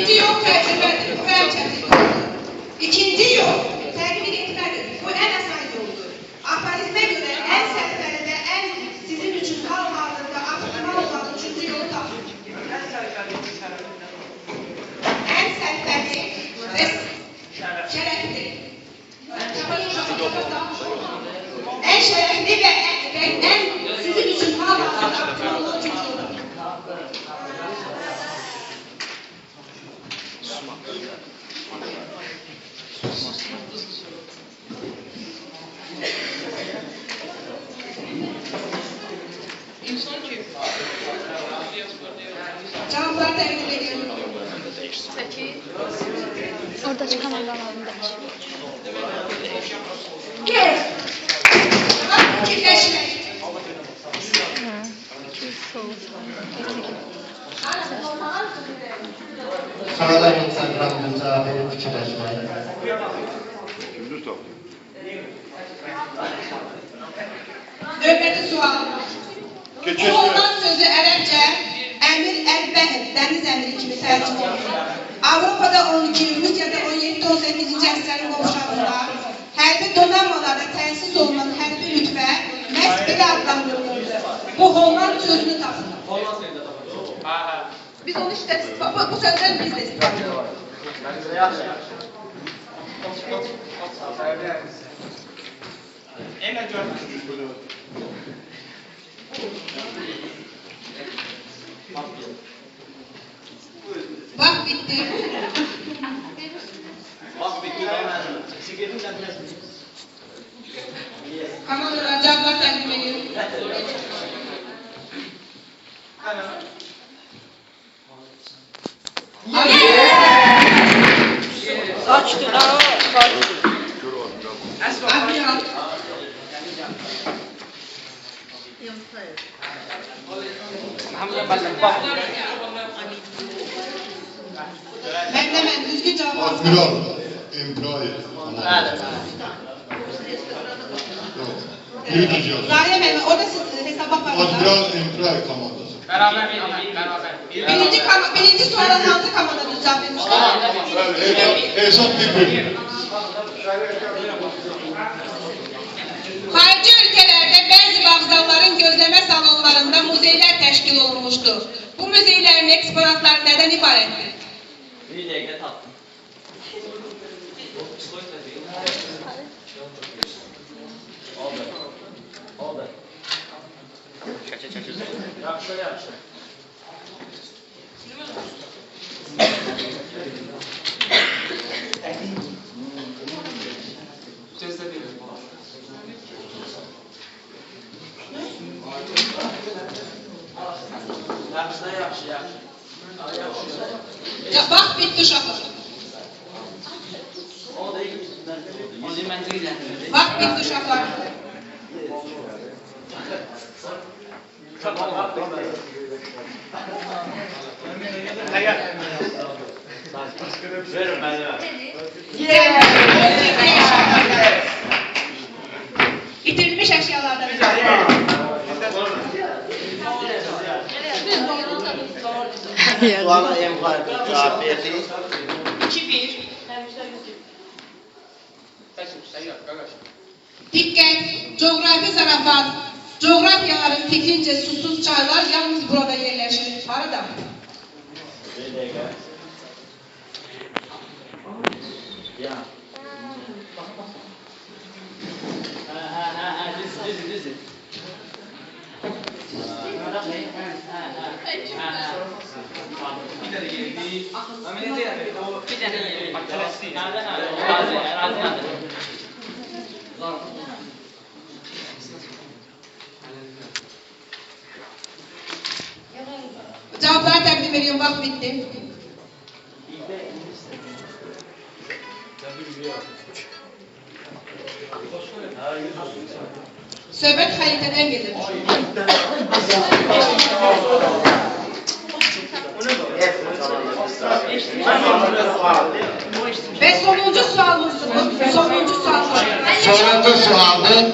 Birinci yol təcrübədir, bu ən çətin yoldur. İkinci yol tətbiq etmədir, bu ən asan yoldur. Aforizmə görə ən sərfəli və ən sizin üçün hal-hazırda optimal olan üçüncü yolu tapın. Ən sərfəli və şərəfli. Ən şərəfli və ən sizin üçün hal-hazırda optimal olan üçüncü yolu tapın. Cevaplar təqdim ediyorum. Orada çıkan anlamında. Yes. Fikirləşmək. Sağdan Instagram'da cevap verip fikirleşmeyi. Növbəti sual. Oğlan sözü ərəbcə əmir əl-bəhd, dəniz əmiri kimi tərcümə olunur. Avropada 12, Rusiyada 17-18-ci əsrlərin qovşağında hərbi donanmalarda təsis olunan hərbi rütbə məhz belə adlandırılırdı. Bu Holland sözünü tapın. Biz onu işte, bu sözden biz de istifadə ediyoruz. Vaxt bitti. Komandalar cevaplar təqdim ediyorum. Açtı da Admiral. Ben düzgün cevap aldım. Admiral, employee. Yürütücü yazıyor. Zahir Mehmet, orada siz hesaba bakın. Admiral, employee komandası. Birinci sualın hangi komandanız cevap vermişler? Hesap bir. Xarici ülkelerde bəzi vağzalların gözləmə salonlarında muzeylər təşkil olunmuşdur. Bu muzeylərin eksponatları nədən ibarətdir? bir dəqiqə tapdım. Oldu. Yaxşı. Yaxşı. Vaxt bitti uşaqlar. Vaxt bitti uşaqlar. Verin mənə. İtirilmiş əşyalardan. Suala employee cevap verdi. 2-1. Diqqət, coğrafi zarafat. Coğrafyaların fikrincə susuz çaylar yalnız burada yerləşir. Harada? Bir dəqiqə. Ya. Düzdür. Cevaplar təqdim ediyorum, vaxt bitti. Söhbət xəritədən gedir. Ve sonuncu sualımız bu. Sonuncu sualdır.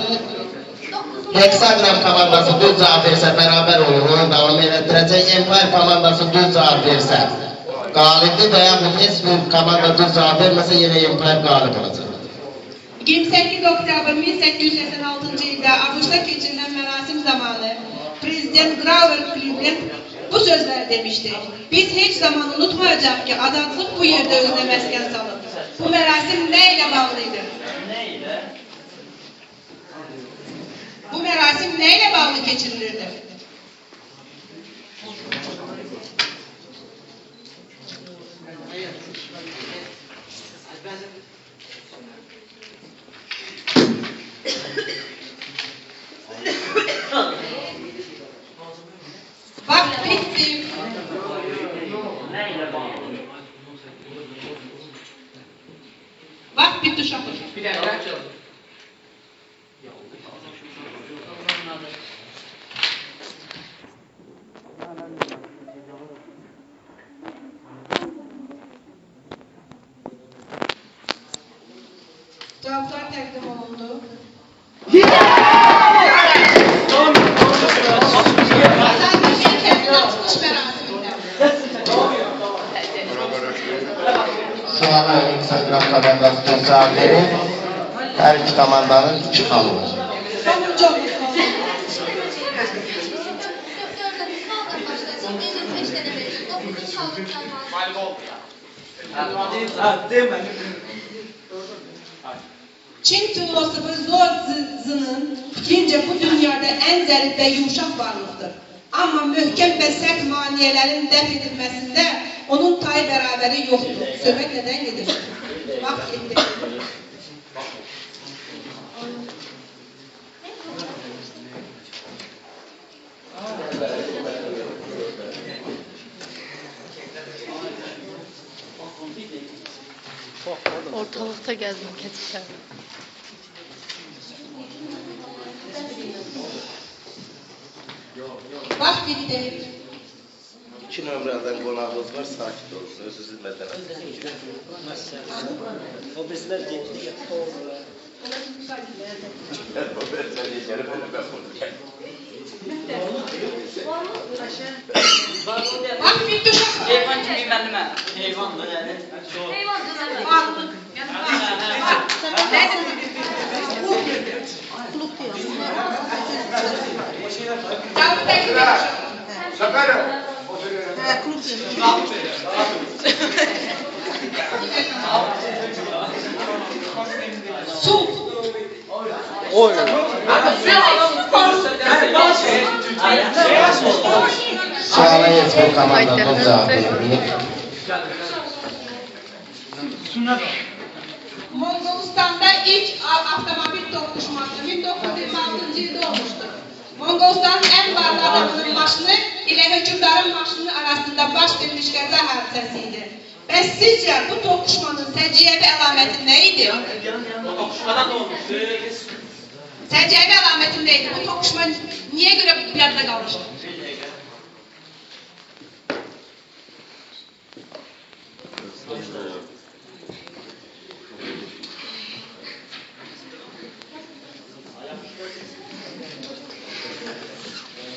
Hexagram komandası düz cevap versə beraber olur, onu devam etdirəcək. Empire komandası düz cevap versə Galip'te de bu İzmir komandası cevap vermese yine İmprov galip olacak. 28 oktyabr 1886 ildə ABŞ-da keçirilən mərasim zamanı Prezident Grover Cleveland bu sözləri demişdi. Biz heç zaman unutmayacaq ki, azadlıq bu yerdə özünə məskən salıb. Bu mərasim nə ilə bağlıydı? Ne ile? Bu mərasim nə ilə bağlı keçirilirdi? Vaxt bitti. Ne ile bağlı? Vaxt bitti uşaqlar. Bir dakika. Cavablar təqdim olundu. Azərbaycan kəndinin açılış mərasimində. Suala Instagram komandası cevap verir. Her iki komandanın 2 halı var. Sonuncu olmuş. Çin filosofu Zhuo Zi'nin fikrincə bu dünyada ən zərif və yumuşaq varlıqdır. Amma möhkəm və sərt maniyələrin dəf edilməsində onun tayı bərabəri yoxdur. Söhbət nədən gedir? Vaxt getdi. Ortalıkta gezdim keçişler. Vaxt bitdi. 2 nömrədən qonağımız var, sakit olsun, özünüzü mədənət. O bizler gitti ya. Vaxt bitti uşaqlar. Heyvan kimi benimle. Heyvan da yani. Varlıq. Yəni Kuluk diyor. cavabı təqdim edin. Su. Suala İzmir komandası cevap verir. Moğolistan'da ilk avtomobil toqquşması 1926 ildə olmuşdur. Moğolistanın ən varlı adamının maşını ilə hökümdarın maşını arasında baş vermiş qəza hadisəsi idi. Bəs sizcə bu toqquşmanın səciyyəvi əlaməti nə idi? Toqquşmadan da olmuş. Səciyyəvi əlaməti nə idi? Bu toqquşma niyə görə yadda qalmışdı?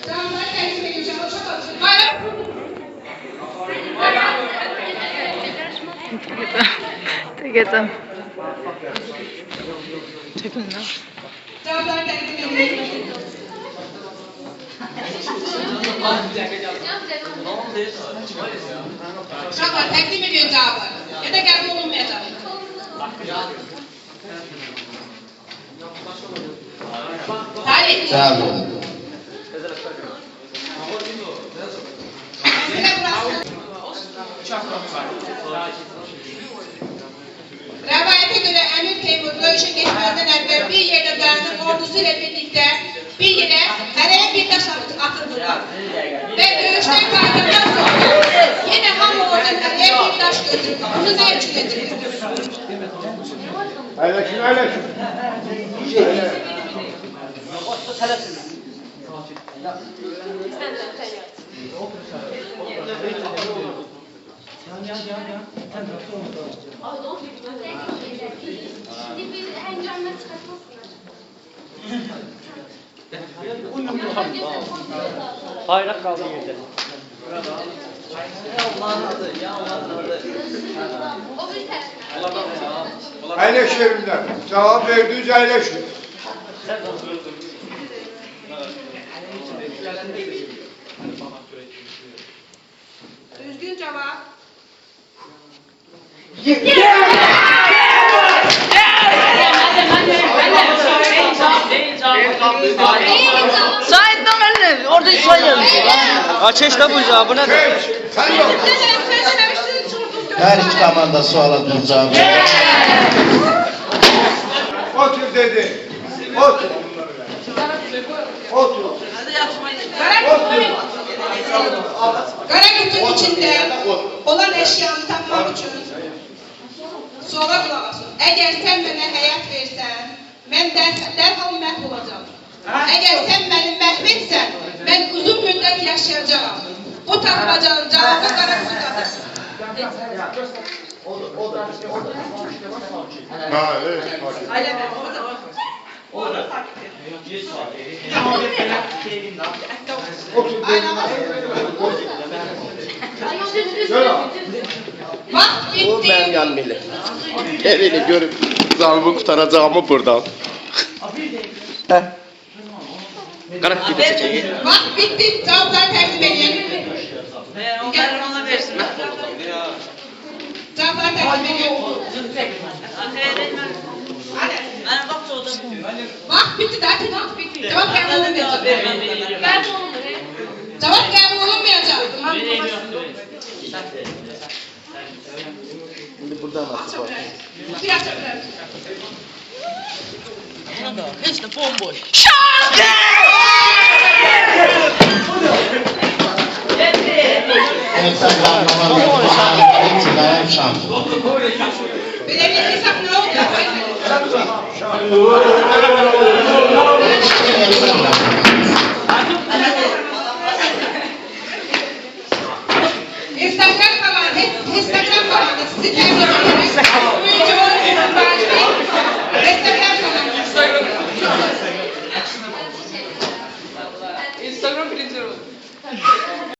Cavabları təqdim edəcəm. Bayram. Tegedim. Çekin lan. Cavabları təqdim edəcəm. Uşaqlar təqdim edin cavabı. Ya da qəbul olunmayacaq. Tarih. Cevap verin. Məsələ burası. Rəvayətə görə Əmir Teymur döyüşə getməzdən əvvəl bir yerdə dayanıb ordusu ilə birlikdə bir yerə hərəyə bir daş atırdılar. Və döyüşdən qayıdandan sonra yenə hamı orada hərəyə bir daş götürdü. Bunu nə üçün edirdi? Bayrak kaldı yerde. Allah'ın adı, ya Allah'ın adı. Əyləş yerindən. Cavab verdiniz, əyləşin. Düzgün cevap. Sait'den elini. Orada say yazmış. Açış da bu cevabı nedir? Sen yok. Sen demiştin çok Her iki komanda suala düz cevap verir. Otur dedi. Otur. Otur. Kara kutunun içinde olan eşyanı tapmak için suala kulak asın. Eğer sen bana hayat versen, ben derhal məhv olacağım. Eğer sen beni məhv etsen, ben uzun müddet yaşayacağım. Bu tapmacanın cevabı kara kutudadır. Ha, evet. Vaxt Bu bitti. benim yanım elə. Evini görüp zalımı kurtaracağımı buradan. Heh. Qıraq gidəcək. Vaxt bitti. Cevapları təqdim edin. Onları ona versin. Cevapları təqdim edin. Hadi. Ben bak soğudum. Vaxt bitti. Zaten vaxt bitti. Cevap qəbul olunmayacaq. Cevap qəbul olunmayacaq. İndi buradan nasıl var? Biraz çekilir. Hiç de bomboş. Evet, sen kahramanlar için şampiyon. Bilemediysem ne oldu? Hiç kimse yok.